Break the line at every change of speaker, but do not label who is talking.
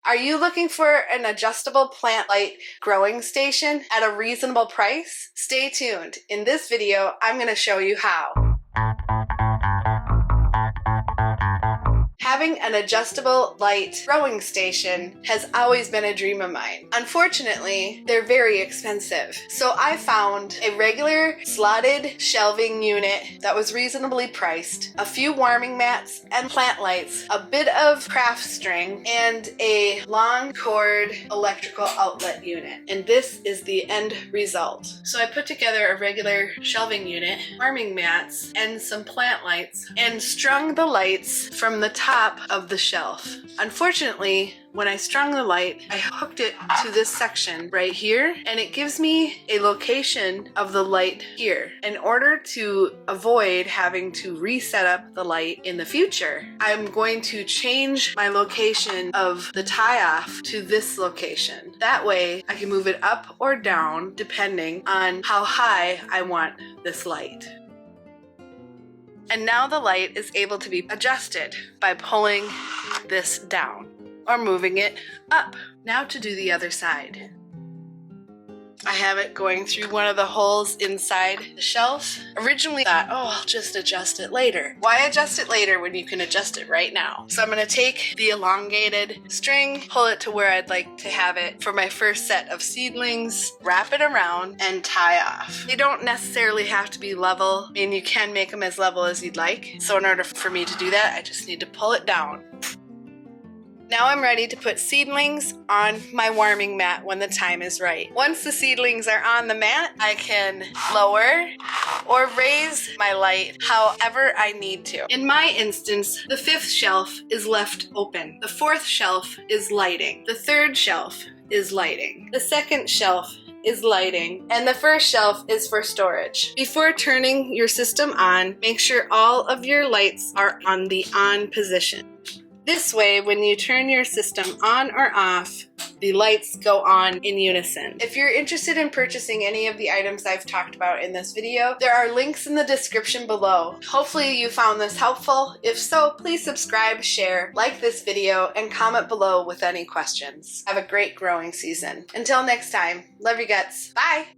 Are you looking for an adjustable plant light growing station at a reasonable price? Stay tuned. In this video, I'm going to show you how. Having an adjustable light growing station has always been a dream of mine. Unfortunately, they're very expensive. So I found a regular slotted shelving unit that was reasonably priced, a few warming mats and plant lights, a bit of craft string, and a long cord electrical outlet unit. And this is the end result. So I put together a regular shelving unit, warming mats, and some plant lights, and strung the lights from the top of the shelf. Unfortunately, when I strung the light, I hooked it to this section right here, and it gives me a location of the light here. In order to avoid having to reset up the light in the future, I'm going to change my location of the tie-off to this location. That way, I can move it up or down depending on how high I want this light. And now the light is able to be adjusted by pulling this down or moving it up. Now to do the other side. I have it going through one of the holes inside the shelf. Originally I thought, I'll just adjust it later. Why adjust it later when you can adjust it right now? So I'm going to take the elongated string, pull it to where I'd like to have it for my first set of seedlings, wrap it around, and tie off. They don't necessarily have to be level. I mean, you can make them as level as you'd like. So in order for me to do that, I just need to pull it down. Now I'm ready to put seedlings on my warming mat when the time is right. Once the seedlings are on the mat, I can lower or raise my light however I need to. In my instance, the 5th shelf is left open. The 4th shelf is lighting. The 3rd shelf is lighting. The 2nd shelf is lighting, and the 1st shelf is for storage. Before turning your system on, make sure all of your lights are on the on position. This way, when you turn your system on or off, the lights go on in unison. If you're interested in purchasing any of the items I've talked about in this video, there are links in the description below. Hopefully you found this helpful. If so, please subscribe, share, like this video, and comment below with any questions. Have a great growing season. Until next time, love you guts. Bye!